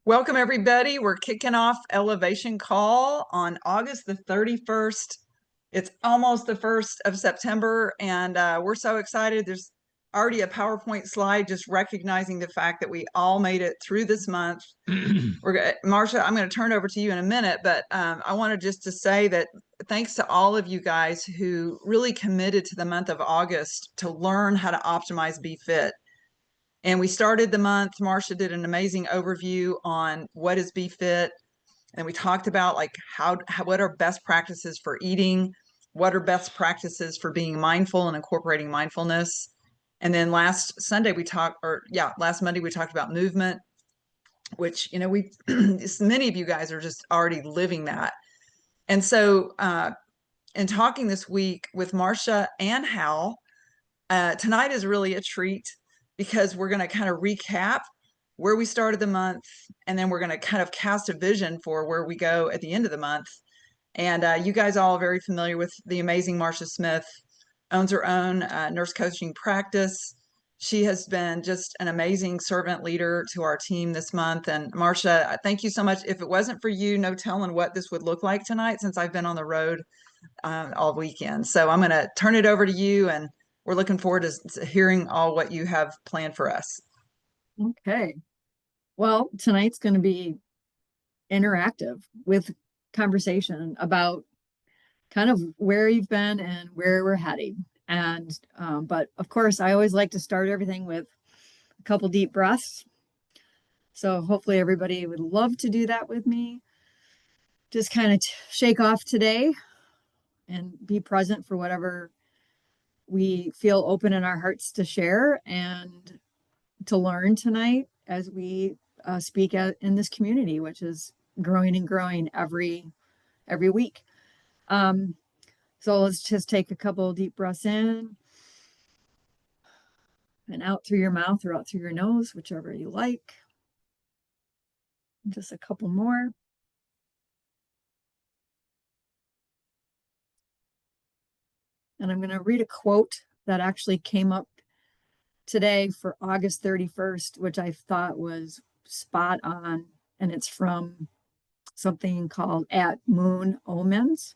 Welcome, everybody. We're kicking off Elevation Call on August the 31st. It's almost the 1st of September, and we're so excited. There's already a PowerPoint slide just recognizing the fact that we all made it through this month. Marsha, I'm going to turn it over to you in a minute, but I wanted just to say that thanks to all of you guys who really committed to the month of August to learn how to optimize BFit. And we started the month, Marsha did an amazing overview on what is BFit. And we talked about like what are best practices for eating, what are best practices for being mindful and incorporating mindfulness. And then last Monday we talked about movement, which, many of you guys are just already living that. And so in talking this week with Marsha and Hal, tonight is really a treat because we're going to kind of recap where we started the month, and then we're going to kind of cast a vision for where we go at the end of the month. And you guys all are very familiar with the amazing Marsha Smith, owns her own nurse coaching practice. She has been just an amazing servant leader to our team this month. And Marsha, thank you so much. If it wasn't for you, no telling what this would look like tonight, since I've been on the road all weekend. So I'm going to turn it over to you, and we're looking forward to hearing all what you have planned for us. Okay. Well, tonight's going to be interactive with conversation about kind of where you've been and where we're heading. And, but of course, I always like to start everything with a couple deep breaths. So hopefully everybody would love to do that with me. Just kind of shake off today and be present for whatever we feel open in our hearts to share and to learn tonight as we speak in this community, which is growing and growing every week. So let's just take a couple of deep breaths in and out through your mouth or out through your nose, whichever you like. Just a couple more. And I'm going to read a quote that actually came up today for August 31st, which I thought was spot on. And it's from something called At Moon Omens.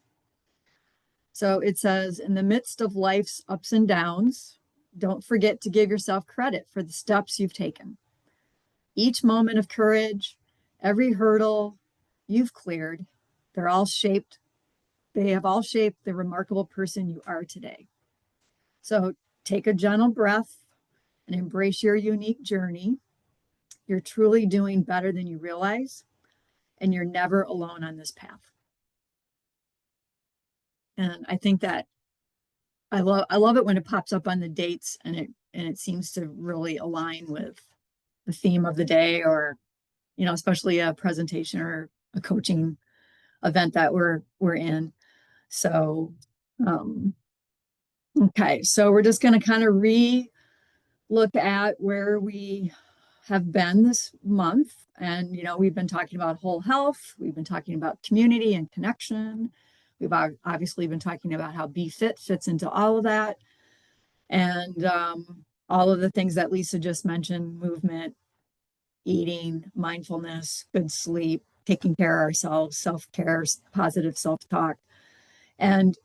So it says, in the midst of life's ups and downs, don't forget to give yourself credit for the steps you've taken. Each moment of courage, every hurdle you've cleared, they have all shaped the remarkable person you are today. So take a gentle breath and embrace your unique journey. You're truly doing better than you realize, and you're never alone on this path. And I think that I love it when it pops up on the dates and it seems to really align with the theme of the day, or especially a presentation or a coaching event that we're in. So okay, so we're just going to kind of look at where we have been this month. And we've been talking about whole health, we've been talking about community and connection. We've obviously been talking about how BFit fits into all of that. And all of the things that Lisa just mentioned: movement, eating, mindfulness, good sleep, taking care of ourselves, self-care, positive self-talk. And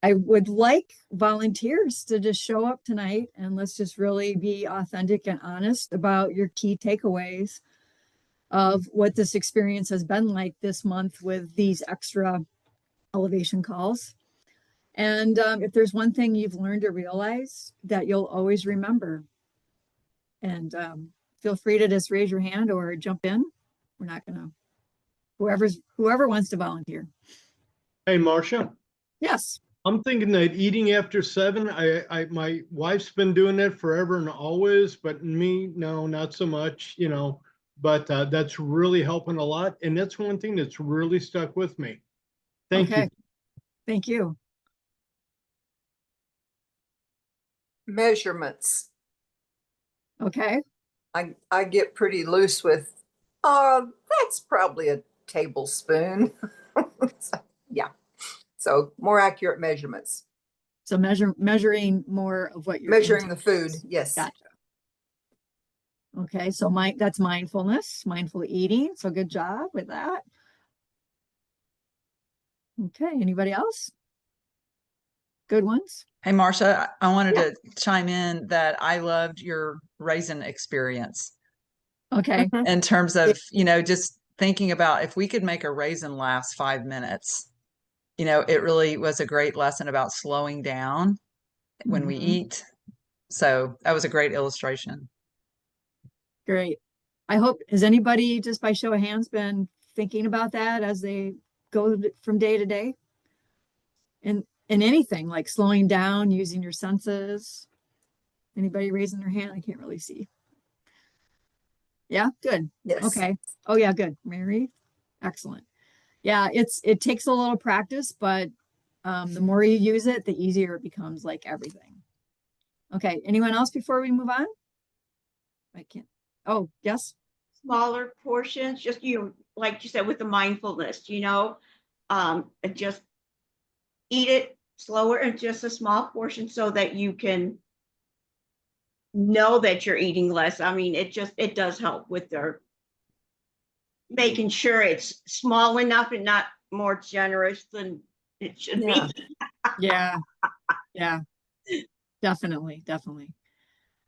I would like volunteers to just show up tonight, and let's just really be authentic and honest about your key takeaways of what this experience has been like this month with these extra elevation calls. And if there's one thing you've learned or realized that you'll always remember, and feel free to just raise your hand or jump in. We're not gonna, whoever wants to volunteer. Hey, Marsha. Yes. I'm thinking that eating after 7, my wife's been doing that forever and always, but me, no, not so much, but that's really helping a lot. And that's one thing that's really stuck with me. Thank you. Thank you. Measurements. Okay. I get pretty loose with, that's probably a tablespoon. So, yeah. So more accurate measurements. So measuring more of what you're measuring the food. Yes. Gotcha. Okay, so that's mindfulness, mindful eating. So good job with that. Okay, anybody else? Good ones? Hey, Marcia, I wanted Yeah. to chime in that I loved your raisin experience Okay. in terms of, just thinking about if we could make a raisin last 5 minutes, it really was a great lesson about slowing down when we Mhm. eat. So that was a great illustration. Great. I hope, has anybody, just by show of hands, been thinking about that as they go from day to day? In anything like slowing down, using your senses? Anybody raising their hand? I can't really see. Yeah, good. Yes. Okay. Oh yeah, good. Mary, excellent. Yeah, it takes a little practice, but the more you use it, the easier it becomes, like everything. Okay, anyone else before we move on? I can't. Oh, yes. Smaller portions, just, like you said, with the mindfulness, just eat it slower and just a small portion so that you can know that you're eating less. I mean, it does help with their making sure it's small enough and not more generous than it should Yeah. be. Yeah. Yeah. Definitely. Definitely.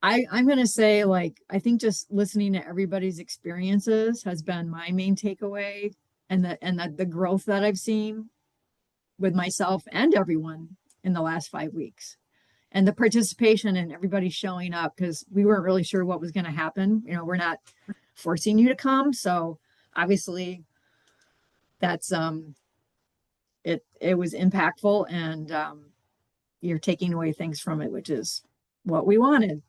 I'm going to say, like, I think just listening to everybody's experiences has been my main takeaway, and the growth that I've seen with myself and everyone in the last 5 weeks, and the participation and everybody showing up, because we weren't really sure what was going to happen. We're not forcing you to come. So obviously that's, it was impactful, and you're taking away things from it, which is what we wanted.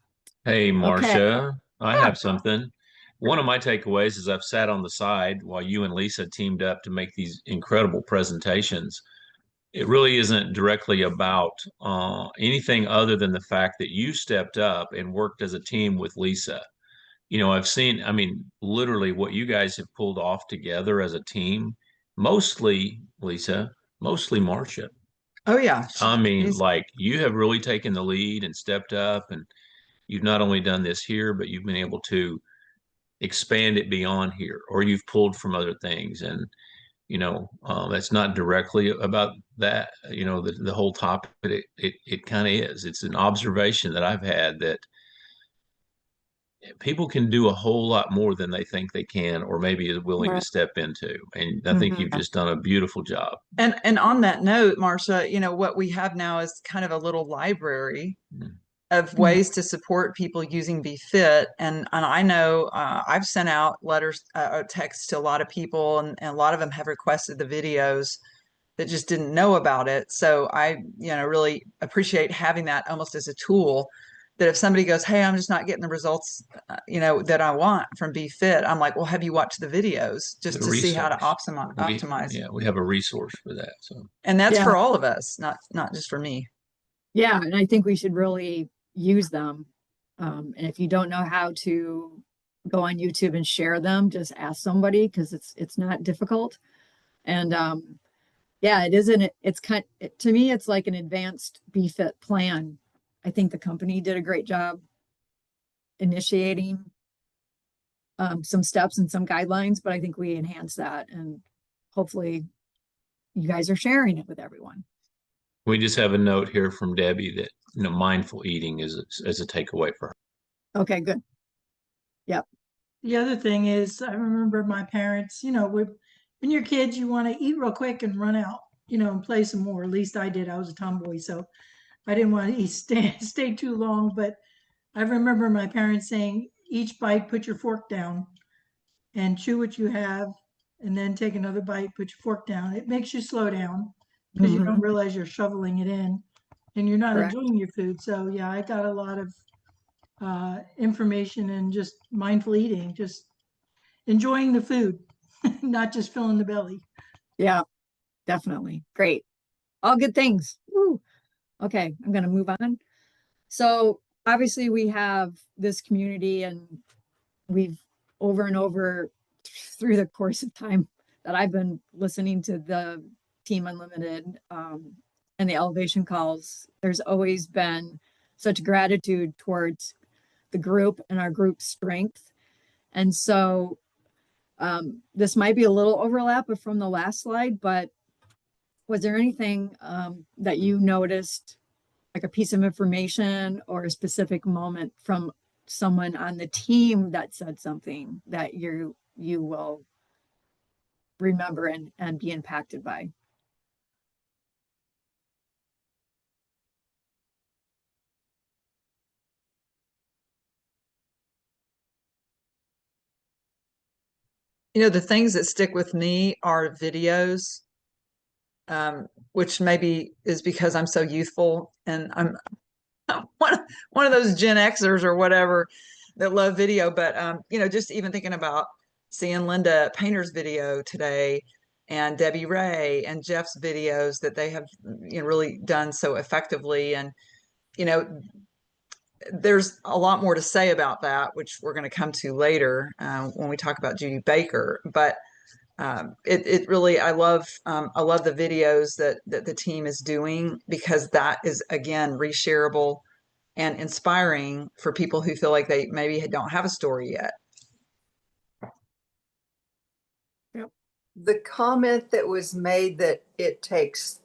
Hey, Okay. Marcia, I Yeah. have something. One of my takeaways is I've sat on the side while you and Lisa teamed up to make these incredible presentations. It really isn't directly about anything other than the fact that you stepped up and worked as a team with Lisa. I've seen, I mean, literally what you guys have pulled off together as a team, mostly Lisa, mostly Marcia. Oh yeah. I mean, She's- like you have really taken the lead and stepped up, and you've not only done this here, but you've been able to expand it beyond here, or you've pulled from other things. And, that's not directly about that, the whole topic, but it kind of is. It's an observation that I've had that people can do a whole lot more than they think they can, or maybe is willing to Right. step into. And I think Mhm. you've just done a beautiful job. and on that note, Marcia, what we have now is kind of a little library Mm. of ways to support people using BFit. And I know I've sent out letters, texts to a lot of people, and a lot of them have requested the videos that just didn't know about it. So I, really appreciate having that almost as a tool, that if somebody goes, hey, I'm just not getting the results, that I want from BFit, I'm like, well, have you watched the videos just The to see how to resource. optimize? Yeah, we have a resource for that. So And that's Yeah. for all of us, not just for me. Yeah, and I think we should really use them. And if you don't know how to go on YouTube and share them, just ask somebody, because it's not difficult. And yeah, it isn't. It's to me, it's like an advanced BFit plan. I think the company did a great job initiating some steps and some guidelines, but I think we enhanced that, and hopefully you guys are sharing it with everyone. we just have a note here from Debbie that, mindful eating is a takeaway for her. Okay, good. Yep. The other thing is, I remember my parents, when you're kids, you want to eat real quick and run out, and play some more. At least I did. I was a tomboy, so I didn't want to stay too long. But I remember my parents saying, each bite, put your fork down and chew what you have, and then take another bite, put your fork down. It makes you slow down because you don't realize you're shoveling it in and you're not Correct. enjoying your food. So yeah, I got a lot of information and just mindful eating, just enjoying the food, not just filling the belly. Yeah, definitely. Great. All good things. Woo. Okay, I'm going to move on. So obviously we have this community, and we've over and over through the course of time that I've been listening to the Team Unlimited and the elevation calls, there's always been such gratitude towards the group and our group's strength. And so this might be a little overlap from the last slide, but was there anything that you noticed, like a piece of information or a specific moment from someone on the team that said something that you will remember and be impacted by? You know, the things that stick with me are videos, which maybe is because I'm so youthful and I'm one of those Gen Xers or whatever that love video. But you know, just even thinking about seeing Linda Painter's video today and Debbie Ray and Jeff's videos that they have, you know, really done so effectively. And, you know, there's a lot more to say about that, which we're going to come to later when we talk about Judy Baker. But it really, I love the videos that the team is doing, because that is, again, reshareable and inspiring for people who feel like they maybe don't have a story yet. Yep. The comment that was made that it takes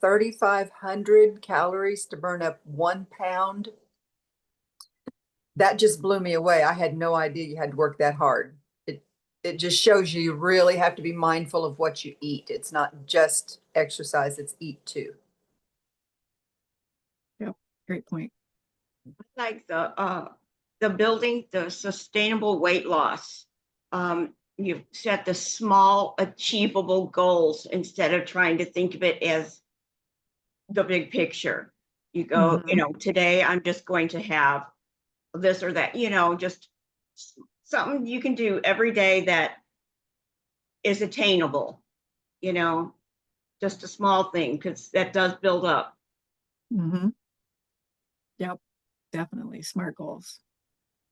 3,500 calories to burn up 1 pound, that just blew me away. I had no idea you had to work that hard. It just shows you really have to be mindful of what you eat. It's not just exercise, it's eat too. Yep, great point. Like the building the sustainable weight loss. You set the small achievable goals instead of trying to think of it as the big picture. You go, you know, today I'm just going to have this or that, you know, just something you can do every day that is attainable, you know, just a small thing, because that does build up. Yep, definitely smart goals.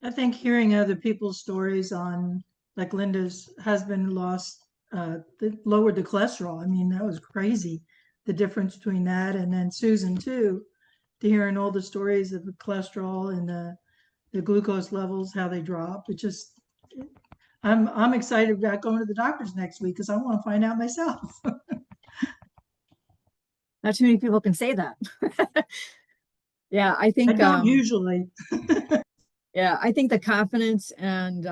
I think hearing other people's stories on, like Linda's husband lowered the cholesterol. I mean, that was crazy. The difference between that and then Susan too, to hearing all the stories of the cholesterol and the glucose levels, how they drop. It just, I'm excited about going to the doctor's next week because I want to find out myself. Not too many people can say that. Yeah, I think I don't usually. yeah, I think the confidence and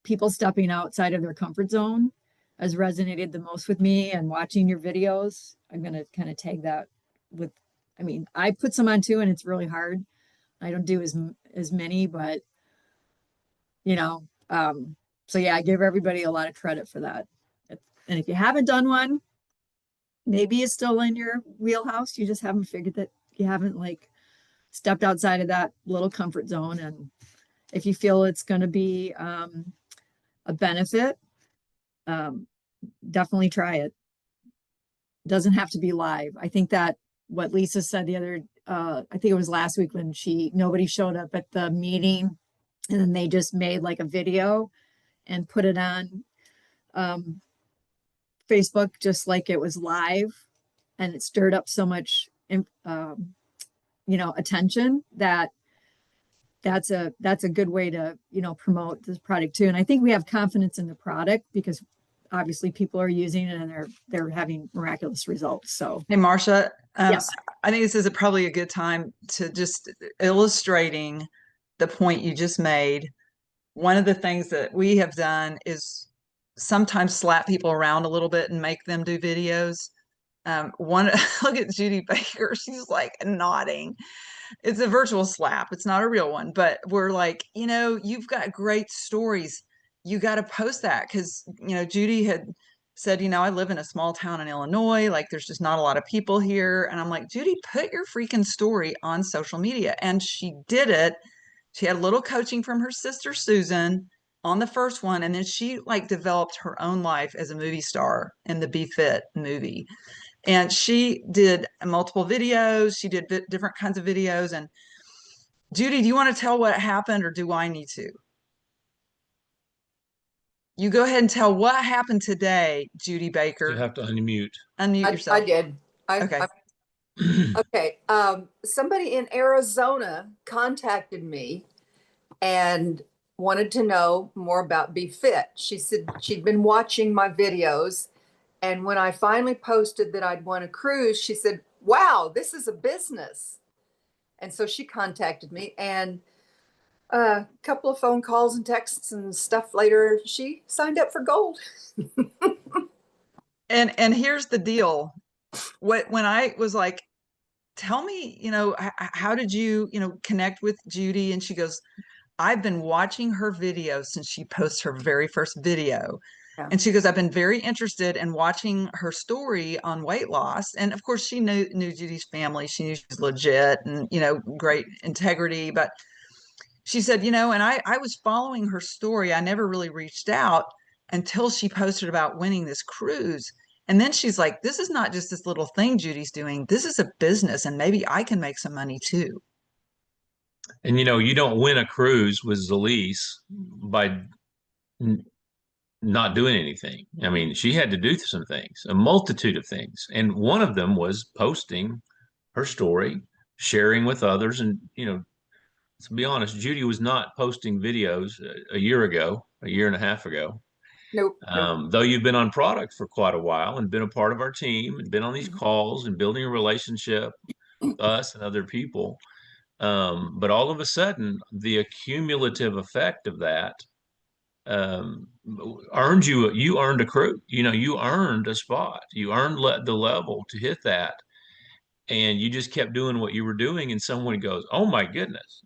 people stepping outside of their comfort zone has resonated the most with me. And watching your videos, I'm going to kind of tag that with, I mean, I put some on too, and it's really hard. I don't do as many, but you know, so yeah, I give everybody a lot of credit for that. And if you haven't done one, maybe it's still in your wheelhouse. You just haven't figured that you haven't like stepped outside of that little comfort zone. And if you feel it's going to be a benefit, definitely try it. Doesn't have to be live. I think that what Lisa said the other, I think it was last week when nobody showed up at the meeting, and then they just made like a video and put it on Facebook just like it was live, and it stirred up so much attention that's a good way to promote this product too. And I think we have confidence in the product because obviously people are using it and they're having miraculous results. So Hey, Marcia, yes, I think this is probably a good time to just illustrating the point you just made. One of the things that we have done is sometimes slap people around a little bit and make them do videos. Look at Judy Baker. She's like nodding. It's a virtual slap. It's not a real one, but we're like, you've got great stories. You got to post that because, Judy had said, I live in a small town in Illinois. Like there's just not a lot of people here. And I'm like, Judy, put your freaking story on social media. And she did it. She had a little coaching from her sister, Susan, on the first one. And then she like developed her own life as a movie star in the BFit movie. And she did multiple videos. She did different kinds of videos. And Judy, do you want to tell what happened or do I need to? You go ahead and tell what happened today, Judy Baker. You have to unmute. Unmute yourself. I did. Okay. Okay. Somebody in Arizona contacted me and wanted to know more about BFit. She said she'd been watching my videos, and when I finally posted that I'd won a cruise, she said, "Wow, this is a business." And so she contacted me, and a couple of phone calls and texts and stuff later, she signed up for gold. And here's the deal. When I was like, tell me, how did you, connect with Judy? And she goes, I've been watching her videos since she posts her very first video. Yeah. And she goes, I've been very interested in watching her story on weight loss. And of course, she knew Judy's family. She knew she was legit and, great integrity. But she said, and I was following her story. I never really reached out until she posted about winning this cruise. And then she's like, this is not just this little thing Judy's doing. This is a business, and maybe I can make some money too. And you don't win a cruise with Zalise by not doing anything. I mean, she had to do some things, a multitude of things. And one of them was posting her story, sharing with others. And, to be honest, Judy was not posting videos a year and a half ago. Nope. Though you've been on product for quite a while and been a part of our team and been on these calls and building a relationship with us and other people. But all of a sudden, the accumulative effect of that earned you earned a crew. You earned a spot. You earned the level to hit that. And you just kept doing what you were doing. And someone goes, oh my goodness.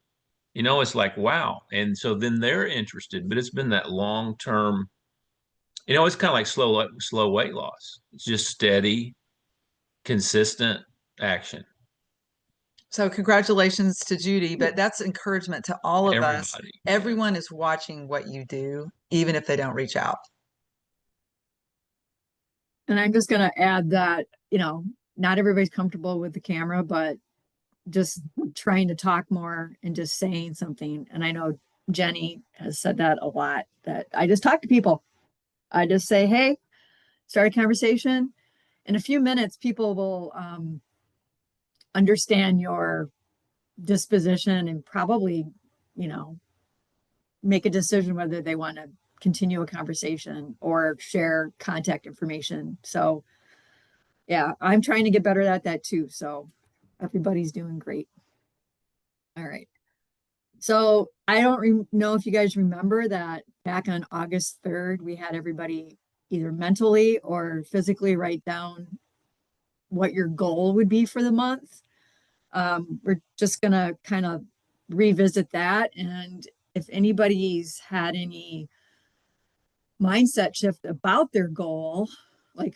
It's like, wow. And so then they're interested, but it's been that long-term, it's kind of like slow weight loss. It's just steady, consistent action. So congratulations to Judy, but that's encouragement to all of us. Everyone is watching what you do, even if they don't reach out. And I'm just going to add that, not everybody's comfortable with the camera, but just trying to talk more and just saying something. And I know Jenny has said that a lot, that I just talk to people. I just say, hey, start a conversation. In a few minutes, people will understand your disposition and probably, make a decision whether they want to continue a conversation or share contact information. So yeah, I'm trying to get better at that too. So everybody's doing great. All right. So I don't know if you guys remember that back on August 3rd, we had everybody either mentally or physically write down what your goal would be for the month. We're just going to kind of revisit that. And if anybody's had any mindset shift about their goal, like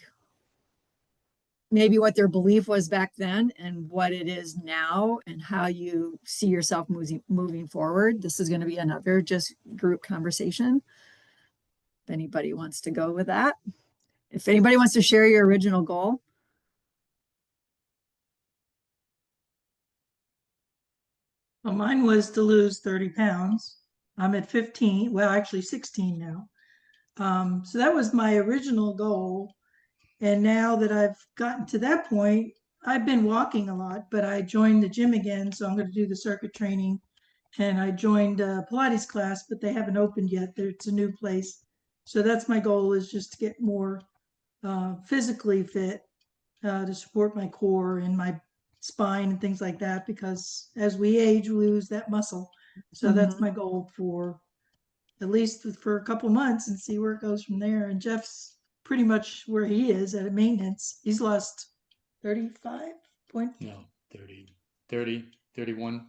maybe what their belief was back then and what it is now and how you see yourself moving forward. This is going to be another just group conversation. If anybody wants to go with that. If anybody wants to share your original goal. Well, mine was to lose 30 pounds. I'm at 15, well, actually 16 now. So that was my original goal. And now that I've gotten to that point, I've been walking a lot, but I joined the gym again. So I'm going to do the circuit training. And I joined a Pilates class, but they haven't opened yet. It's a new place. So that's my goal, is just to get more physically fit to support my core and my spine and things like that, because as we age, we lose that muscle. So that's my goal for at least for a couple months, and see where it goes from there. And Jeff's pretty much where he is at maintenance. He's lost 35 points. No, 30, 31.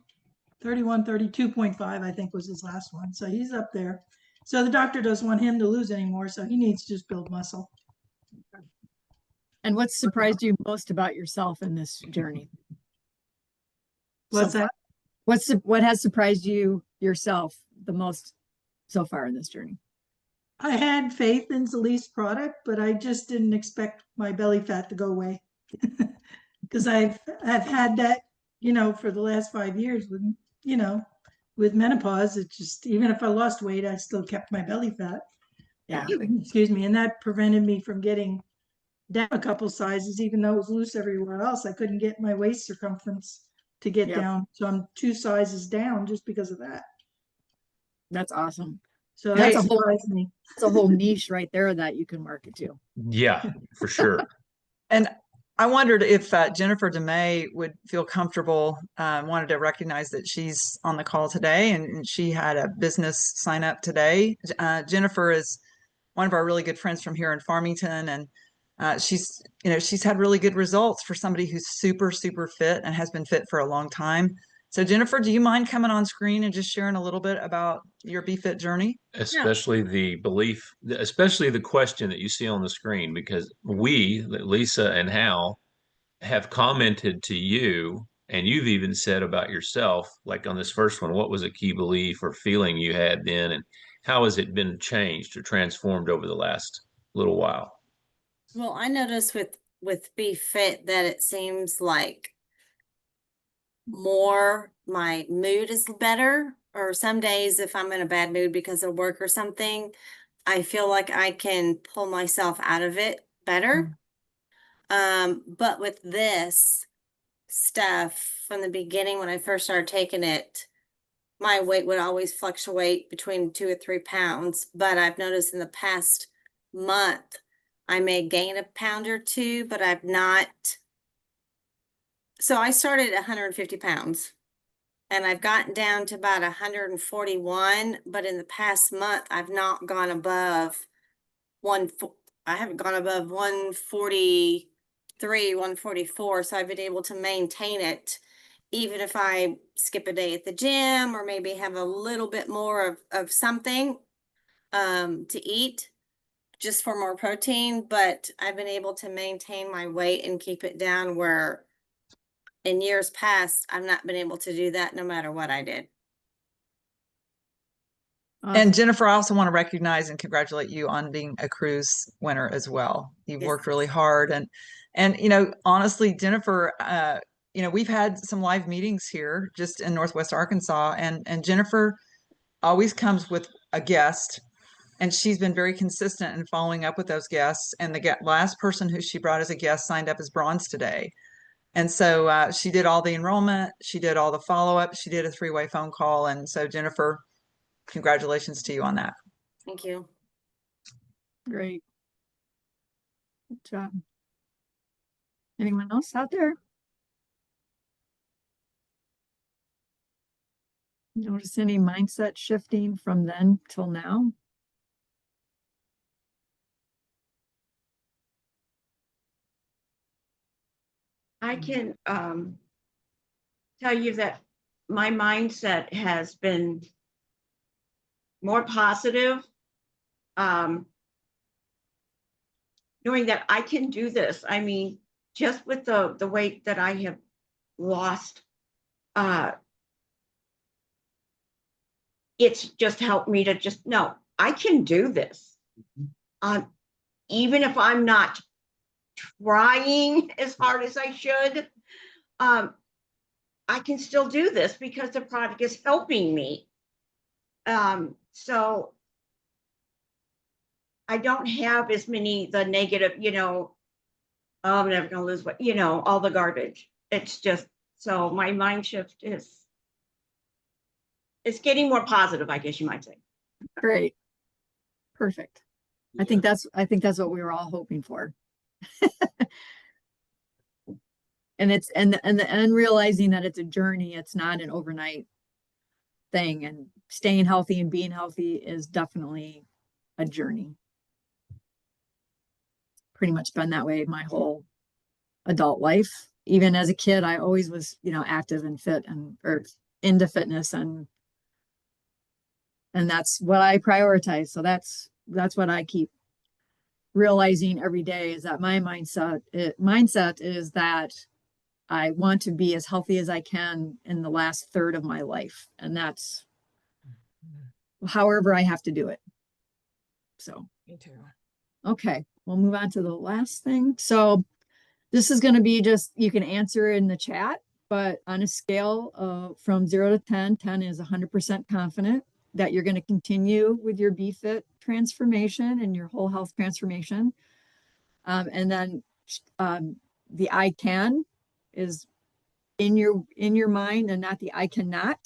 31, 32.5, I think was his last one. So he's up there. So the doctor doesn't want him to lose anymore. So he needs to just build muscle. And what surprised you most about yourself in this journey? What's that? What has surprised you yourself the most so far in this journey? I had faith in Zalise's product, but I just didn't expect my belly fat to go away. Because I've had that, for the last 5 years with, with menopause. It's just, even if I lost weight, I still kept my belly fat. Yeah. Excuse me. And that prevented me from getting down a couple sizes, even though it was loose everywhere else. I couldn't get my waist circumference to get down. So I'm 2 sizes down just because of that. That's awesome. So That's that a whole, surprised me. that's a whole niche right there that you can market to. Yeah, for sure. And I wondered if Jennifer Demay would feel comfortable, wanted to recognize that she's on the call today and she had a business sign up today. Jennifer is one of our really good friends from here in Farmington, and she's had really good results for somebody who's super, super fit and has been fit for a long time. So Jennifer, do you mind coming on screen and just sharing a little bit about your BFit journey? Especially the belief, especially the question that you see on the screen, because we, Lisa and Hal, have commented to you, and you've even said about yourself, like on this first one, what was a key belief or feeling you had then, and how has it been changed or transformed over the last little while? Well, I noticed with BFit that it seems like more my mood is better, or some days if I'm in a bad mood because of work or something, I feel like I can pull myself out of it better. But with this stuff from the beginning, when I first started taking it, my weight would always fluctuate between 2 or 3 pounds. But I've noticed in the past month, I may gain a pound or two, but I've not. So I started at 150 pounds and I've gotten down to about 141. But in the past month, I've not gone above I haven't gone above 143, 144. So I've been able to maintain it, even if I skip a day at the gym or maybe have a little bit more of something to eat just for more protein. But I've been able to maintain my weight and keep it down, where in years past, I've not been able to do that no matter what I did. And Jennifer, I also want to recognize and congratulate you on being a cruise winner as well. You've Yes. worked really hard, and honestly, Jennifer, we've had some live meetings here just in Northwest Arkansas, and Jennifer always comes with a guest, and she's been very consistent in following up with those guests. And the last person who she brought as a guest signed up as bronze today. And so she did all the enrollment, she did all the follow-up, she did a 3-way phone call. And so Jennifer, congratulations to you on that. Thank you. Great. Good job. Anyone else out there? Notice any mindset shifting from then till now? I can tell you that my mindset has been more positive, knowing that I can do this. I mean, just with the weight that I have lost, it's just helped me to just know I can do this. Even if I'm not trying as hard as I should, I can still do this because the product is helping me. So I don't have as many the negative, oh, I'm never gonna lose weight, all the garbage. It's just, so my mind shift it's getting more positive, I guess you might say. Great. Perfect. I think that's what we were all hoping for. and realizing that it's a journey, it's not an overnight thing, and staying healthy and being healthy is definitely a journey. Pretty much been that way my whole adult life. Even as a kid, I always was, active and fit or into fitness, and that's what I prioritize. So that's what I keep realizing every day, is that my mindset is that I want to be as healthy as I can in the last third of my life. And that's however I have to do it. So, Me too. Okay, we'll move on to the last thing. So this is going to be just, you can answer in the chat, but on a scale from 0 to 10, 10 is 100% confident that you're going to continue with your BFit transformation and your whole health transformation. And then the I can is in your mind, and not the I cannot.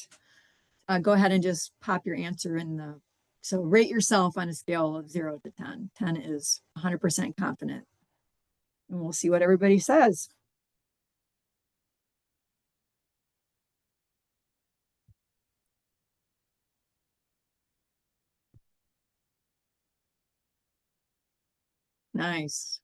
go ahead and just pop your answer in the, so rate yourself on a scale of 0 to 10. 10 is 100% confident. And we'll see what everybody says. Nice.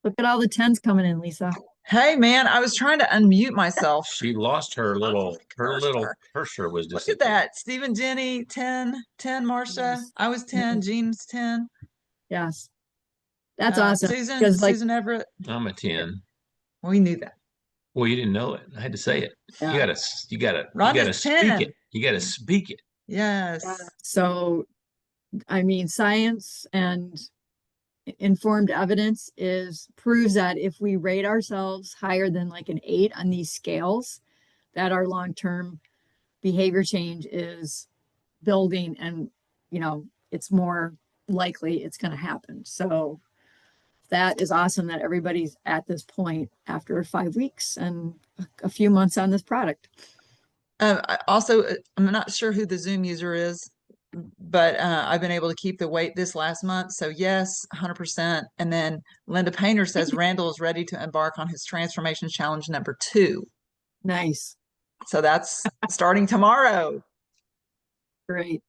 Look at all the 10s coming in, Lisa. Hey man, I was trying to unmute myself. She lost her little cursor was Look just at that. Stephen, Jenny, 10, 10, Marcia. Yes. I was 10, Jean's 10. Yes. That's awesome. Susan, Because like, Susan Everett. I'm a 10. We knew that. Well, you didn't know it. I had to say it. Yeah. You gotta you gotta Rhonda's speak 10. it. You gotta speak it. Yes. so, I mean, science and informed evidence proves that if we rate ourselves higher than like an 8 on these scales, that our long-term behavior change is building, and it's more likely it's going to happen. So that is awesome that everybody's at this point after 5 weeks and a few months on this product. I'm not sure who the Zoom user is, but I've been able to keep the weight this last month. So yes, 100%. And then Linda Painter says Randall is ready to embark on his transformation challenge number 2. Nice. So that's starting tomorrow. Great.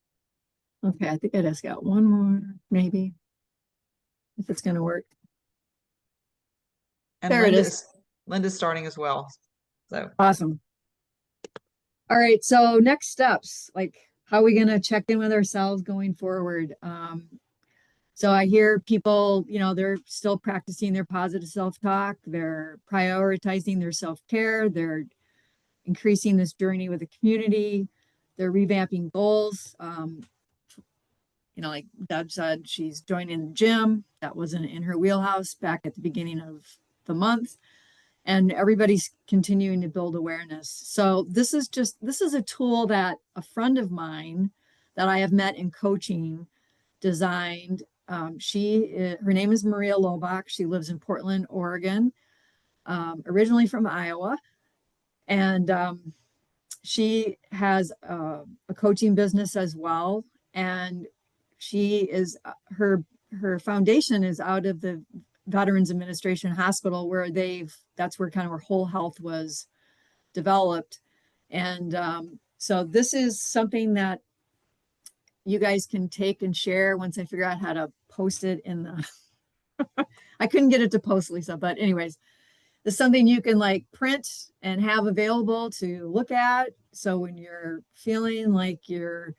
Okay, I think I just got one more, maybe, if it's going to work. And There it is. Linda's starting as well. So Awesome. All right, so next steps, like how are we going to check in with ourselves going forward? So I hear people, they're still practicing their positive self-talk. They're prioritizing their self-care. They're increasing this journey with the community. They're revamping goals. Like Deb said, she's joining the gym. That wasn't in her wheelhouse back at the beginning of the month. And everybody's continuing to build awareness. So this is a tool that a friend of mine that I have met in coaching designed. Her name is Maria Lobach. She lives in Portland, Oregon, originally from Iowa. And she has a coaching business as well. And her foundation is out of the Veterans Administration Hospital, where that's where kind of her whole health was developed. And so this is something that you guys can take and share once I figure out how to post it in the, I couldn't get it to post, Lisa, but anyways, it's something you can like print and have available to look at. So when you're feeling like you're,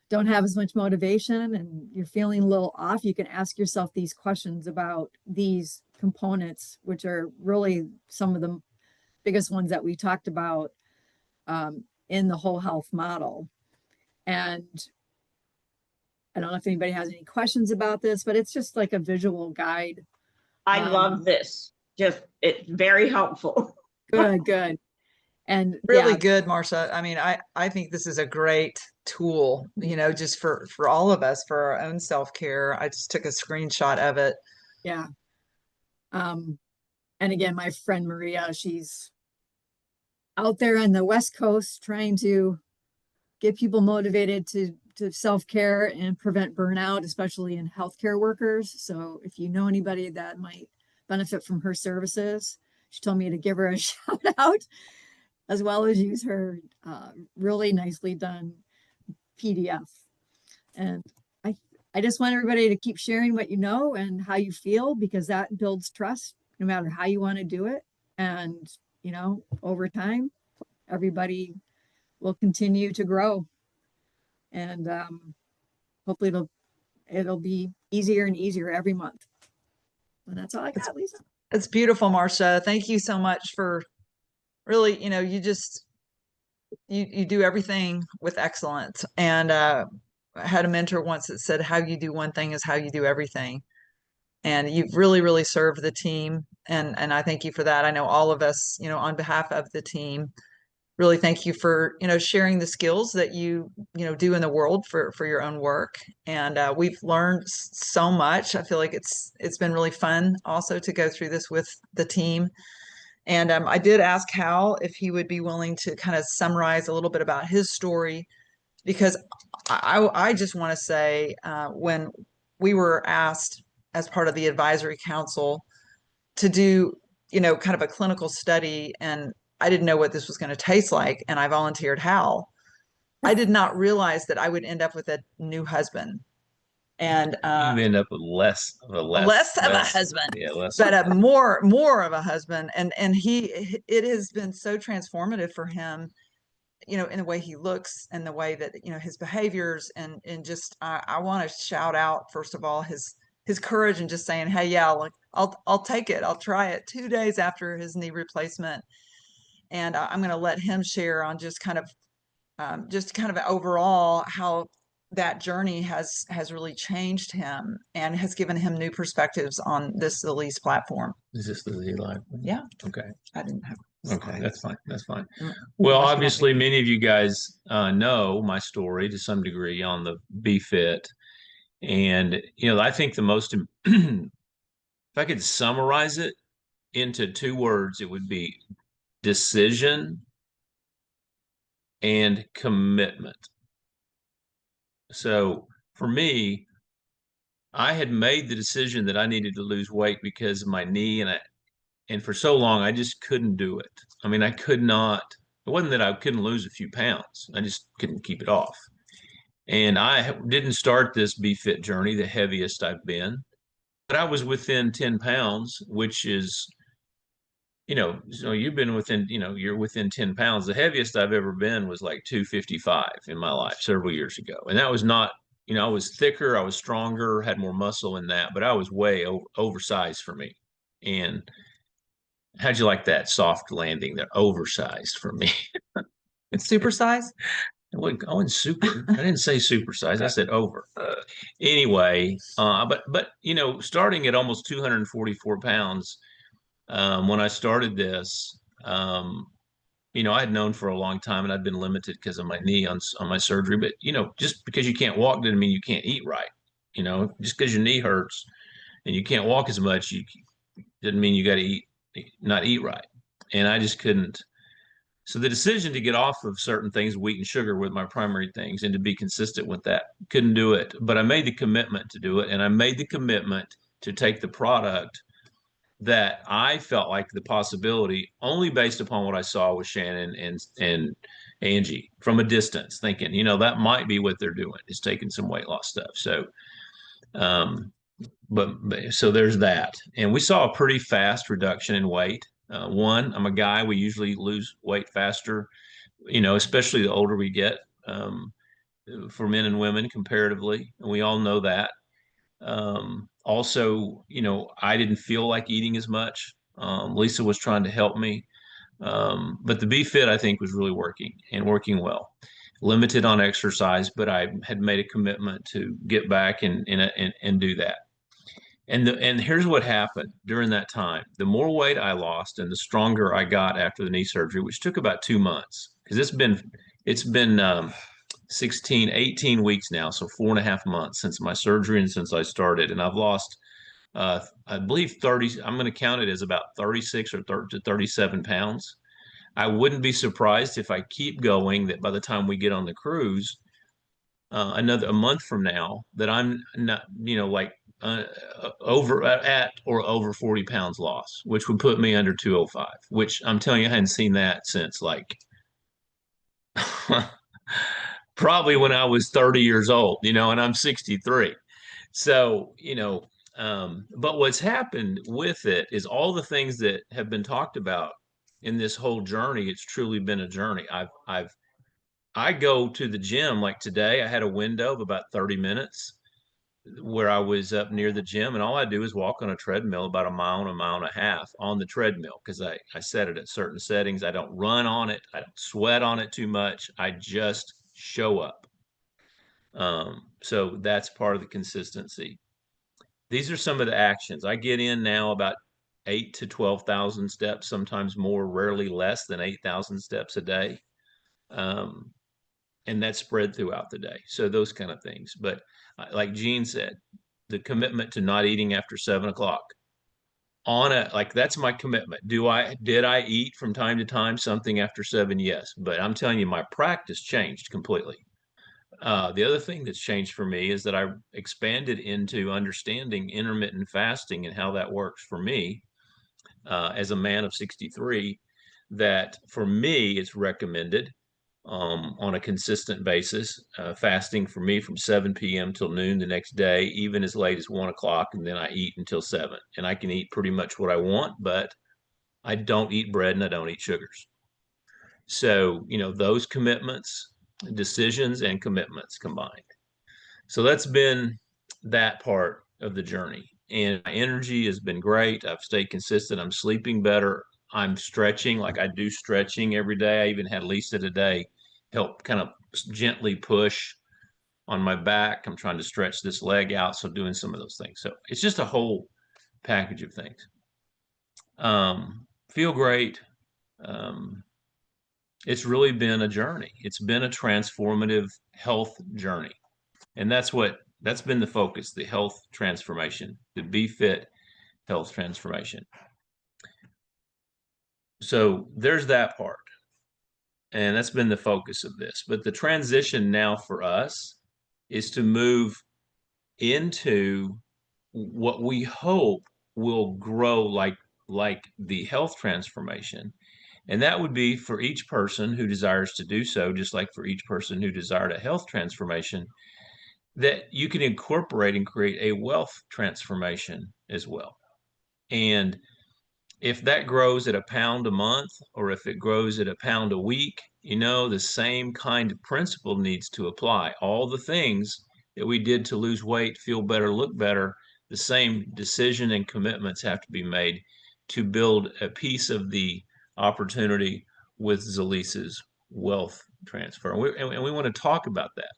don't have as much motivation and you're feeling a little off, you can ask yourself these questions about these components, which are really some of the biggest ones that we talked about in the whole health model. And I don't know if anybody has any questions about this, but it's just like a visual guide. I love this. It's very helpful. Good. And really good, Marcia. I mean, I think this is a great tool, just for all of us, for our own self-care. I just took a screenshot of it. Yeah. And again, my friend Maria, she's out there on the West Coast trying to get people motivated to self-care and prevent burnout, especially in healthcare workers. So if you know anybody that might benefit from her services, she told me to give her a shout out, as well as use her really nicely done PDF. And I just want everybody to keep sharing what you know and how you feel, because that builds trust no matter how you want to do it. And, over time, everybody will continue to grow. And hopefully it'll be easier and easier every month. And that's all I got, Lisa. It's beautiful, Marcia. Thank you so much for really, you do everything with excellence. And I had a mentor once that said, how you do one thing is how you do everything. And you've really, really served the team. And I thank you for that. I know all of us, on behalf of the team, really thank you for, sharing the skills that you do in the world for your own work. And we've learned so much. I feel like it's been really fun also to go through this with the team. And I did ask Hal if he would be willing to kind of summarize a little bit about his story, because I just want to say, when we were asked as part of the advisory council to do, kind of a clinical study, and I didn't know what this was going to taste like, and I volunteered Hal. I did not realize that I would end up with a new husband, and You end up with less of a husband, yeah, less. but a more of a husband, and it has been so transformative for him, in the way he looks and the way that, his behaviors, and just, I want to shout out, first of all, his courage and just saying, hey, yeah, like I'll take it. I'll try it 2 days after his knee replacement. And I'm going to let him share on just kind of overall how that journey has really changed him and has given him new perspectives on the Lease platform. Is this the Z Live? Yeah. Okay. I didn't have. Okay, that's fine. That's fine. Mm. Well, Unless you obviously, want me many of you guys know my story to some degree on the BFit, and I think the most, if I could summarize it into 2 words, it would be decision and commitment. So for me, I had made the decision that I needed to lose weight because of my knee, and for so long I just couldn't do it. I mean, I could not. It wasn't that I couldn't lose a few pounds. I just couldn't keep it off. And I didn't start this BFit journey the heaviest I've been, but I was within 10 pounds, which is, so you've been within, you're within 10 pounds. The heaviest I've ever been was like 255 in my life several years ago. And that was not, I was thicker, I was stronger, had more muscle in that, but I was way oversized for me. And how'd you like that soft landing? They're oversized for me. It's supersize. I wasn't super. I didn't say supersize. I said over. Anyway, but starting at almost 244 pounds, when I started this, I had known for a long time, and I'd been limited because of my knee on my surgery. But just because you can't walk doesn't mean you can't eat right. Just because your knee hurts and you can't walk as much, doesn't mean you got to not eat right. And I just couldn't. So the decision to get off of certain things, wheat and sugar, were my primary things, and to be consistent with that. Couldn't do it, but I made the commitment to do it, and I made the commitment to take the product that I felt like the possibility, only based upon what I saw with Shannon and Angie from a distance, thinking, that might be what they're doing, is taking some weight loss stuff. So, but so there's that, and we saw a pretty fast reduction in weight. One, I'm a guy, we usually lose weight faster, especially the older we get, for men and women comparatively. And we all know that. Also, I didn't feel like eating as much. Lisa was trying to help me. But the BFit, I think, was really working well. Limited on exercise, but I had made a commitment to get back and do that. And here's what happened during that time. The more weight I lost and the stronger I got after the knee surgery, which took about 2 months, because it's been 16, 18 weeks now. So 4.5 months since my surgery and since I started. And I've lost, I believe 30, I'm going to count it as about 36 or 30 to 37 pounds. I wouldn't be surprised if I keep going, that by the time we get on the cruise, a month from now, that I'm not, over at or over 40 pounds loss, which would put me under 205, which I'm telling you, I hadn't seen that since like probably when I was 30 years old, and I'm 63. So, but what's happened with it is all the things that have been talked about in this whole journey. It's truly been a journey. I go to the gym, like today, I had a window of about 30 minutes where I was up near the gym, and all I do is walk on a treadmill about a mile and a half on the treadmill, because I set it at certain settings. I don't run on it. I don't sweat on it too much. I just show up. So that's part of the consistency. These are some of the actions. I get in now about 8 to 12,000 steps, sometimes more, rarely less than 8,000 steps a day. And that's spread throughout the day. So those kind of things. But like Jean said, the commitment to not eating after 7 o'clock like that's my commitment. Did I eat from time to time something after 7? Yes. But I'm telling you, my practice changed completely. The other thing that's changed for me is that I expanded into understanding intermittent fasting and how that works for me as a man of 63, that for me, it's recommended on a consistent basis, fasting for me from 7 p.m. till noon the next day, even as late as 1 o'clock, and then I eat until 7. And I can eat pretty much what I want, but I don't eat bread and I don't eat sugars. So, those commitments, decisions and commitments combined. So that's been that part of the journey. And my energy has been great. I've stayed consistent. I'm sleeping better. I'm stretching, like I do stretching every day. I even had Lisa today help kind of gently push on my back. I'm trying to stretch this leg out. So doing some of those things. So it's just a whole package of things. Feel great. It's really been a journey. It's been a transformative health journey. And that's been the focus, the health transformation, the BFit health transformation. So there's that part. And that's been the focus of this. But the transition now for us is to move into what we hope will grow like the health transformation. And that would be for each person who desires to do so, just like for each person who desired a health transformation, that you can incorporate and create a wealth transformation as well. And if that grows at a pound a month, or if it grows at a pound a week, the same kind of principle needs to apply. All the things that we did to lose weight, feel better, look better, the same decision and commitments have to be made to build a piece of the opportunity with Zalisa's wealth transfer. And we want to talk about that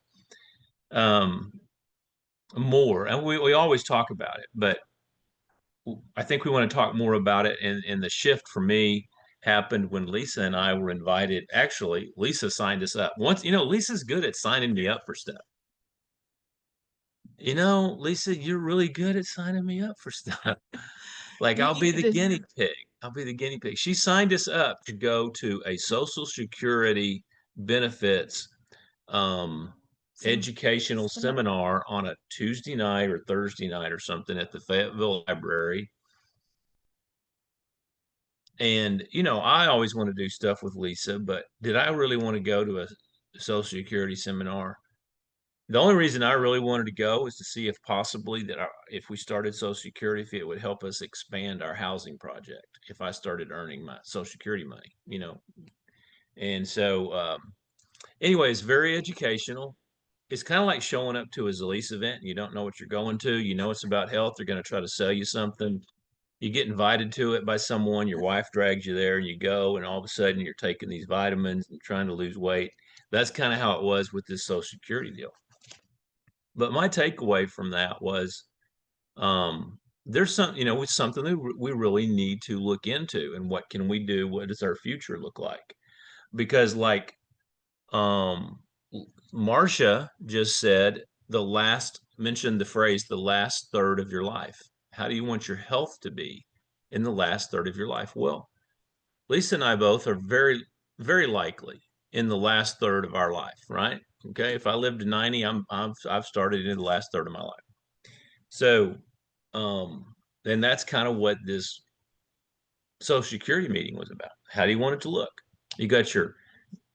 more. And we always talk about it, but I think we want to talk more about it. And the shift for me happened when Lisa and I were invited. Actually, Lisa signed us up. Once, Lisa's good at signing me up for stuff. Lisa, you're really good at signing me up for stuff. Like I'll be the guinea pig. I'll be the guinea pig. She signed us up to go to a Social Security benefits educational seminar on a Tuesday night or Thursday night or something at the Fayetteville Library. And, I always want to do stuff with Lisa, but did I really want to go to a Social Security seminar? The only reason I really wanted to go was to see if possibly if we started Social Security, if it would help us expand our housing project, if I started earning my Social Security money, And so, anyway, it's very educational. It's kind of like showing up to a Zalisa event and you don't know what you're going to. It's about health. They're going to try to sell you something. You get invited to it by someone, your wife drags you there and you go, and all of a sudden you're taking these vitamins and trying to lose weight. That's kind of how it was with this Social Security deal. But my takeaway from that was there's something that we really need to look into, and what can we do? What does our future look like? Because like Marcia just said, mentioned the phrase, the last third of your life. How do you want your health to be in the last third of your life? Well, Lisa and I both are very, very likely in the last third of our life, right? Okay. If I live to 90, I've started in the last third of my life. So, then that's kind of what this Social Security meeting was about. How do you want it to look? You got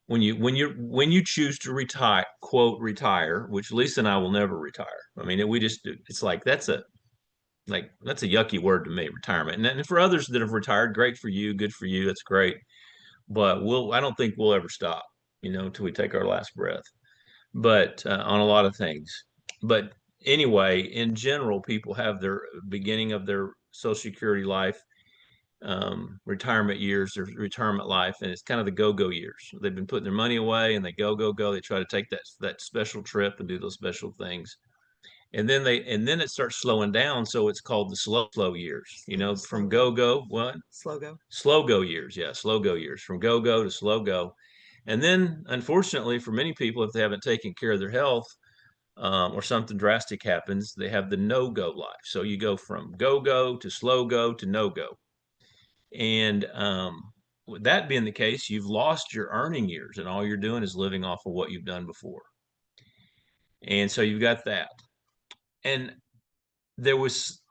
when you choose to retire, quote, retire, which Lisa and I will never retire. I mean, it's like, that's a yucky word to me, retirement. And for others that have retired, great for you, good for you. That's great. But I don't think we'll ever stop, until we take our last breath, but on a lot of things. But anyway, in general, people have their beginning of their Social Security life, retirement years, their retirement life, and it's kind of the go-go years. They've been putting their money away and they go. They try to take that special trip and do those special things. And then it starts slowing down. So it's called the slow years, from go, what? Slow go years. Yeah. Slow go years, from go to slow go. And then, unfortunately, for many people, if they haven't taken care of their health, or something drastic happens, they have the no-go life. So you go from go-go to slow-go to no-go. And with that being the case, you've lost your earning years, and all you're doing is living off of what you've done before. And so you've got that. And there was,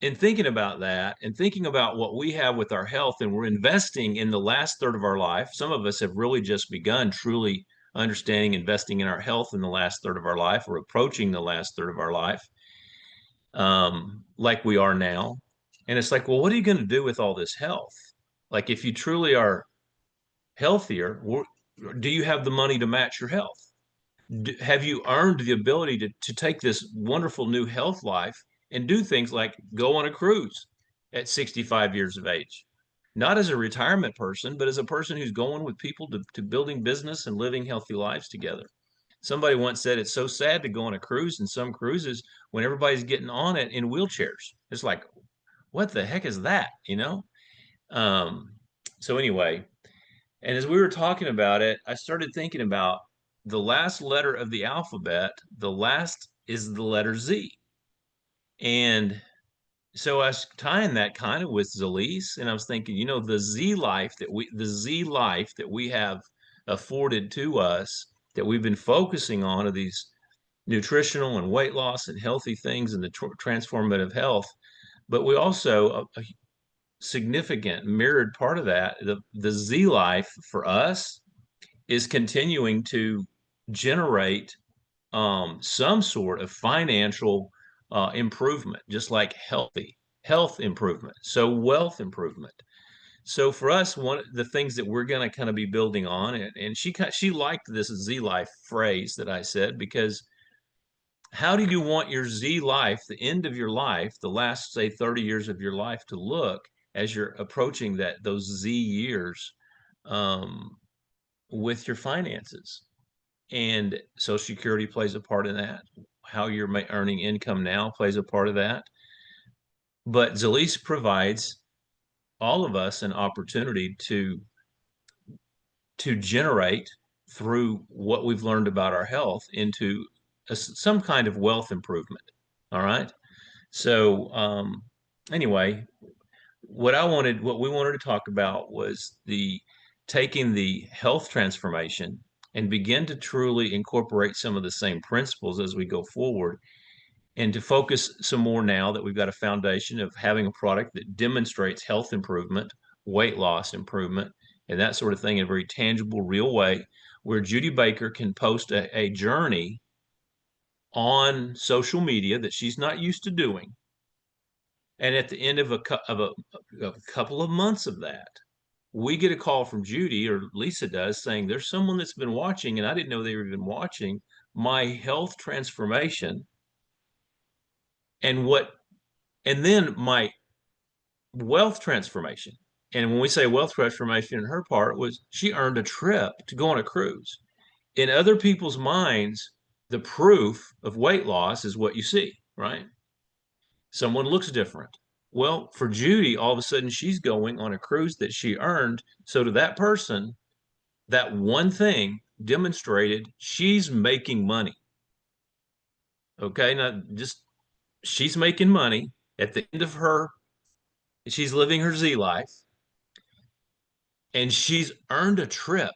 in thinking about that and thinking about what we have with our health, and we're investing in the last third of our life. Some of us have really just begun truly understanding investing in our health in the last third of our life. We're approaching the last third of our life, like we are now. And it's like, well, what are you going to do with all this health? Like, if you truly are healthier, do you have the money to match your health? Have you earned the ability to take this wonderful new health life and do things like go on a cruise at 65 years of age? Not as a retirement person, but as a person who's going with people to building business and living healthy lives together. Somebody once said it's so sad to go on a cruise in some cruises when everybody's getting on it in wheelchairs. It's like, what the heck is that? You know? So anyway, and as we were talking about it, I started thinking about the last letter of the alphabet. The last is the letter Z. And so I was tying that kind of with Zalise, and I was thinking, you know, the Z life that we have afforded to us, that we've been focusing on, of these nutritional and weight loss and healthy things and the transformative health. But we also, a significant mirrored part of that, the Z life for us is continuing to generate some sort of financial improvement, just like health improvement, so wealth improvement. So for us, one of the things that we're going to kind of be building on, and she liked this Z life phrase that I said, because how do you want your Z life, the end of your life, the last, say, 30 years of your life, to look as you're approaching those Z years, with your finances? And Social Security plays a part in that. How you're earning income now plays a part of that. But Zalise provides all of us an opportunity to generate, through what we've learned about our health, into some kind of wealth improvement. All right. So anyway, what we wanted to talk about was taking the health transformation and begin to truly incorporate some of the same principles as we go forward, and to focus some more, now that we've got a foundation of having a product that demonstrates health improvement, weight loss improvement, and that sort of thing in a very tangible, real way, where Judy Baker can post a journey on social media that she's not used to doing. And at the end of a couple of months of that, we get a call from Judy, or Lisa does, saying there's someone that's been watching, and I didn't know they were even watching my health transformation, and then my wealth transformation. And when we say wealth transformation, in her part was she earned a trip to go on a cruise. In other people's minds, the proof of weight loss is what you see, right? Someone looks different. Well, for Judy, all of a sudden she's going on a cruise that she earned. So to that person, that one thing demonstrated she's making money. Okay, now just she's making money at the end of she's living her Z life, and she's earned a trip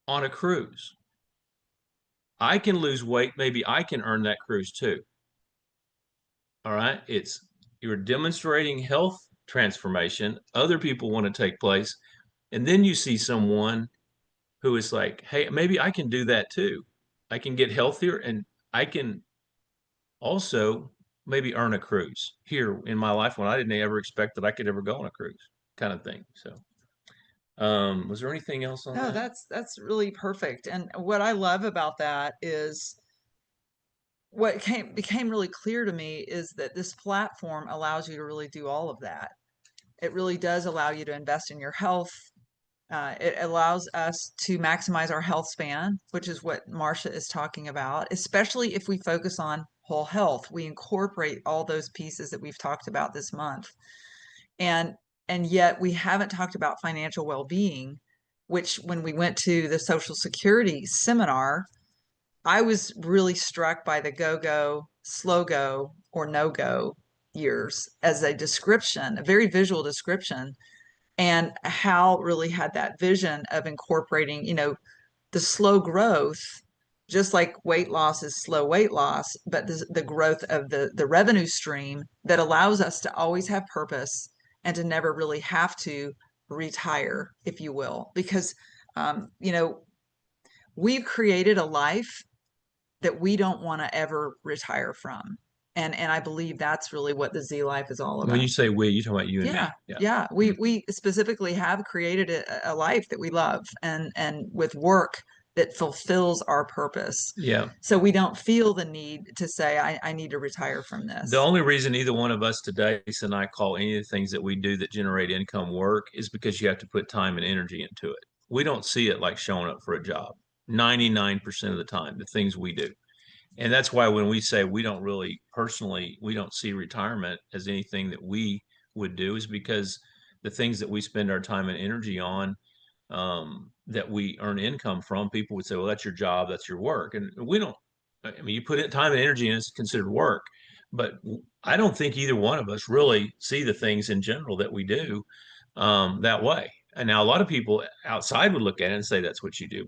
on a cruise. I can lose weight. Maybe I can earn that cruise too. All right. You're demonstrating health transformation. Other people want to take place. And then you see someone who is like, hey, maybe I can do that too. I can get healthier, and I can also maybe earn a cruise here in my life when I didn't ever expect that I could ever go on a cruise, kind of thing. So was there anything else on No, that? that's really perfect. And what I love about that is what became really clear to me is that this platform allows you to really do all of that. It really does allow you to invest in your health. It allows us to maximize our health span, which is what Marcia is talking about, especially if we focus on whole health. We incorporate all those pieces that we've talked about this month. And yet we haven't talked about financial well-being. which when we went to the Social Security seminar, I was really struck by the go-go, slow-go, or no-go years as a description, a very visual description, and Hal really had that vision of incorporating, the slow growth, just like weight loss is slow weight loss, but the growth of the revenue stream that allows us to always have purpose and to never really have to retire, if you will, because we've created a life that we don't want to ever retire from. And I believe that's really what the Z Life is all about. When you say we, you're talking about you and me. Yeah. We specifically have created a life that we love and with work that fulfills our purpose. Yeah. So we don't feel the need to say, I need to retire from this. The only reason either one of us today, Lisa and I, call any of the things that we do that generate income work is because you have to put time and energy into it. We don't see it like showing up for a job 99% of the time, the things we do. And that's why when we say we don't really personally, we don't see retirement as anything that we would do, is because the things that we spend our time and energy on, that we earn income from, people would say, well, that's your job, that's your work. And we don't, I mean, you put in time and energy and it's considered work, but I don't think either one of us really see the things in general that we do that way. And now a lot of people outside would look at it and say that's what you do,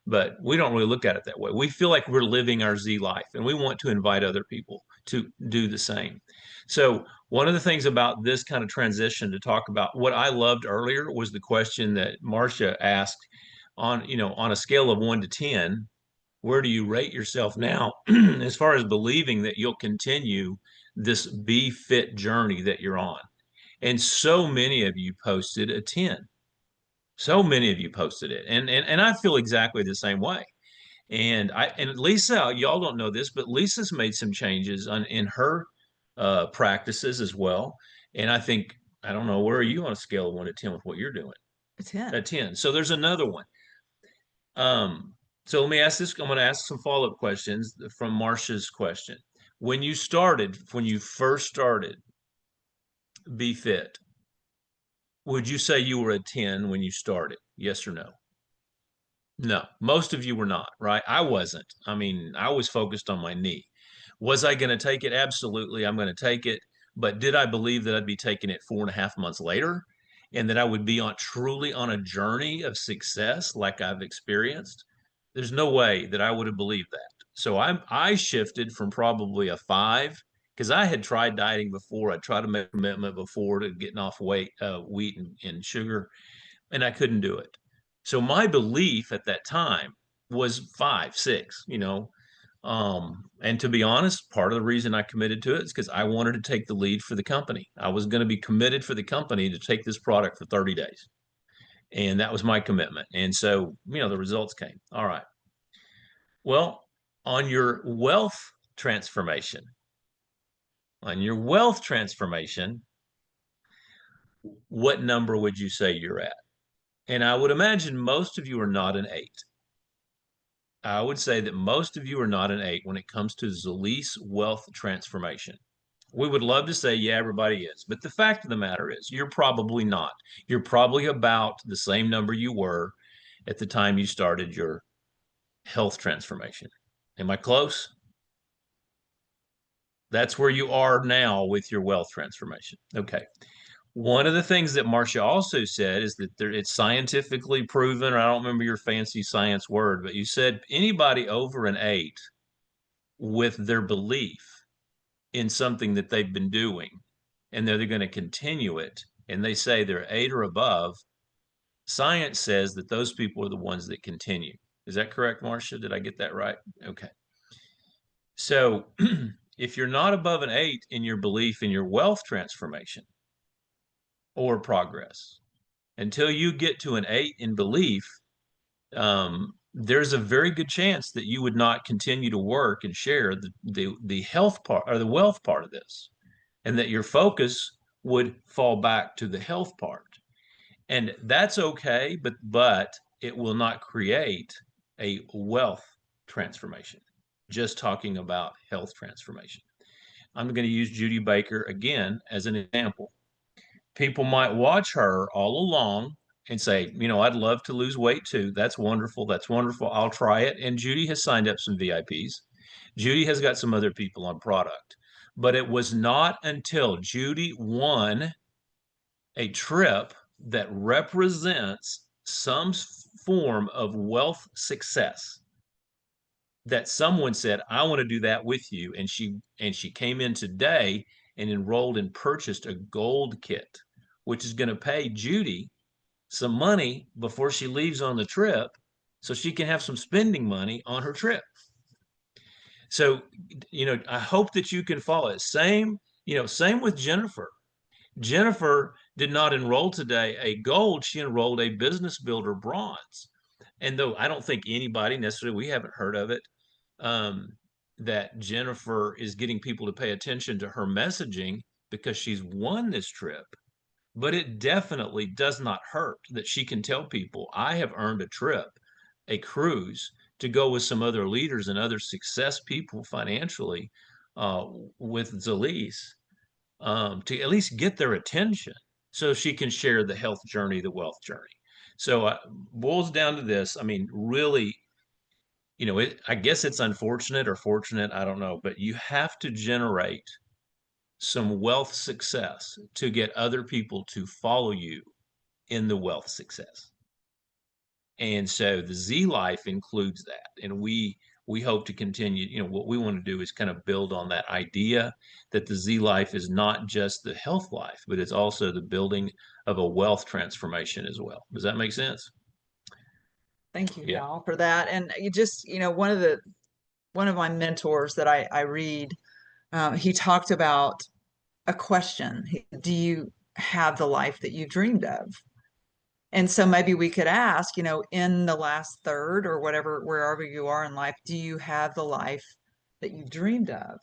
but we don't really look at it that way. We feel like we're living our Z life, and we want to invite other people to do the same. So one of the things about this kind of transition to talk about what I loved earlier was the question that Marcia asked on, on a scale of 1 to 10, where do you rate yourself now as far as believing that you'll continue this BFit journey that you're on? And so many of you posted a 10. So many of you posted it. And I feel exactly the same way. And Lisa, y'all don't know this, but Lisa's made some changes in her practices as well. And I don't know, where are you on a scale of 1 to 10 with what you're doing? A 10. A 10. So there's another one. So let me ask this. I'm going to ask some follow-up questions from Marcia's question. When you first started BFit, would you say you were a 10 when you started? Yes or no? No, most of you were not, right? I wasn't. I mean, I was focused on my knee. Was I going to take it? Absolutely, I'm going to take it. But did I believe that I'd be taking it 4.5 months later and that I would be truly on a journey of success like I've experienced? There's no way that I would have believed that. So I shifted from probably a 5, because I had tried dieting before. I tried to make a commitment before to getting off wheat and sugar, and I couldn't do it. So my belief at that time was 5, 6, and to be honest, part of the reason I committed to it is because I wanted to take the lead for the company. I was going to be committed for the company to take this product for 30 days. And that was my commitment. And so, the results came. All right. Well, on your wealth transformation, what number would you say you're at? And I would imagine most of you are not an 8. I would say that most of you are not an 8 when it comes to Zalice wealth transformation. We would love to say, yeah, everybody is. But the fact of the matter is, you're probably not. You're probably about the same number you were at the time you started your health transformation. Am I close? That's where you are now with your wealth transformation. Okay. One of the things that Marcia also said is that it's scientifically proven, or I don't remember your fancy science word, but you said anybody over an 8 with their belief in something that they've been doing and they're going to continue it, and they say they're 8 or above, science says that those people are the ones that continue. Is that correct, Marcia? Did I get that right? Okay. So if you're not above an 8 in your belief in your wealth transformation or progress, until you get to an 8 in belief, there's a very good chance that you would not continue to work and share the health part or the wealth part of this, and that your focus would fall back to the health part. And that's okay, but it will not create a wealth transformation. Just talking about health transformation. I'm going to use Judy Baker again as an example. People might watch her all along and say, you know, I'd love to lose weight too. That's wonderful. That's wonderful. I'll try it. And Judy has signed up some VIPs. Judy has got some other people on product. But it was not until Judy won a trip that represents some form of wealth success that someone said, I want to do that with you. And she came in today and enrolled and purchased a gold kit, which is going to pay Judy some money before she leaves on the trip so she can have some spending money on her trip. So, you know, I hope that you can follow it. Same with Jennifer. Jennifer did not enroll today a gold, she enrolled a business builder bronze. And though I don't think anybody necessarily, we haven't heard of it, that Jennifer is getting people to pay attention to her messaging because she's won this trip. But it definitely does not hurt that she can tell people, I have earned a trip, a cruise, to go with some other leaders and other success people financially with Zalise, to at least get their attention so she can share the health journey, the wealth journey. So boils down to this. I mean, really, you know, I guess it's unfortunate or fortunate, I don't know, but you have to generate some wealth success to get other people to follow you in the wealth success. And so the Z Life includes that. And we hope to continue, you know, what we want to do is kind of build on that idea that the Z Life is not just the health life, but it's also the building of a wealth transformation as well. Does that make sense? Thank you, Yeah. Hal, for that. And you just, you know, one of my mentors that I read, he talked about a question. Do you have the life that you dreamed of? And so maybe we could ask, you know, in the last third or whatever, wherever you are in life, do you have the life that you dreamed of?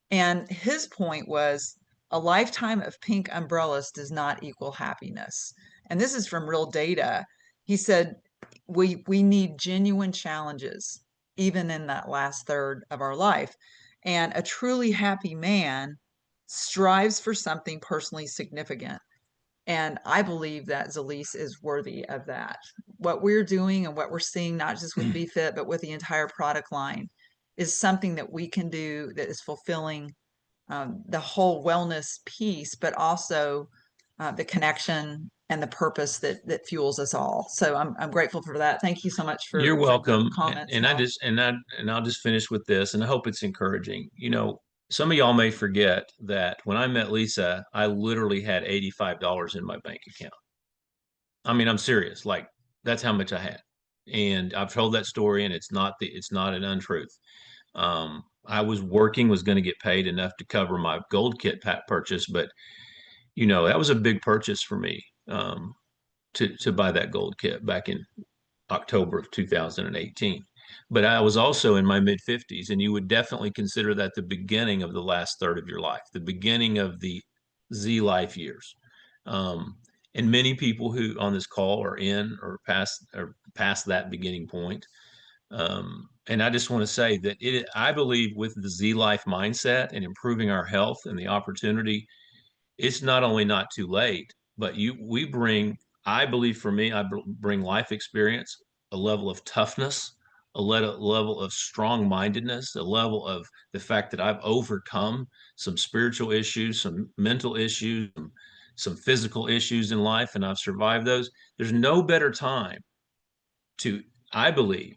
And his point was a lifetime of pink umbrellas does not equal happiness. And this is from real data. He said, we need genuine challenges, even in that last third of our life. And a truly happy man strives for something personally significant. And I believe that Zalise is worthy of that. What we're doing and what we're seeing, not just with BFit, but with the entire product line, is something that we can do that is fulfilling the whole wellness piece, but also the connection and the purpose that fuels us all. So I'm grateful for that. Thank you so much for You're welcome. the comments. And I'll just finish with this, and I hope it's encouraging. You know, some of y'all may forget that when I met Lisa, I literally had $85 in my bank account. I mean, I'm serious. Like, that's how much I had. And I've told that story, and it's not an untruth. I was going to get paid enough to cover my gold kit purchase, but you know, that was a big purchase for me, to buy that gold kit back in October of 2018. But I was also in my mid 50s, and you would definitely consider that the beginning of the last third of your life, the beginning of the Z life years. And many people who on this call are in or past that beginning point. And I just want to say that I believe with the Z life mindset and improving our health and the opportunity, it's not only not too late, but we bring, I believe for me, I bring life experience, a level of toughness, a level of strong-mindedness, a level of the fact that I've overcome some spiritual issues, some mental issues, some physical issues in life, and I've survived those. There's no better time to, I believe,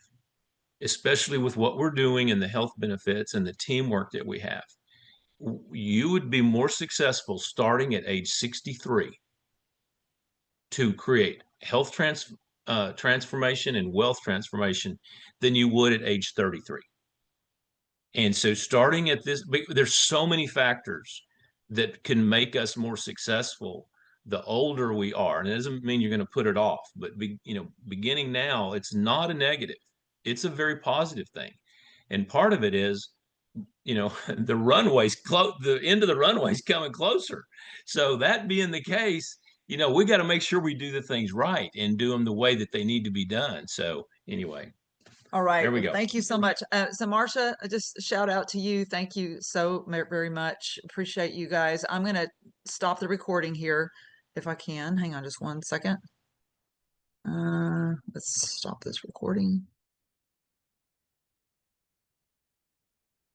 especially with what we're doing and the health benefits and the teamwork that we have. You would be more successful starting at age 63 to create health transformation and wealth transformation than you would at age 33. And so starting at this, there's so many factors that can make us more successful the older we are. And it doesn't mean you're going to put it off, but beginning now, it's not a negative. It's a very positive thing. And part of it is, you know, the end of the runway is coming closer. So that being the case, you know, we got to make sure we do the things right and do them the way that they need to be done. So anyway. All right. There we go. Thank you so much. So Marcia, just shout out to you. Thank you so very much. Appreciate you guys. I'm going to stop the recording here if I can. Hang on just one second. Let's stop this recording.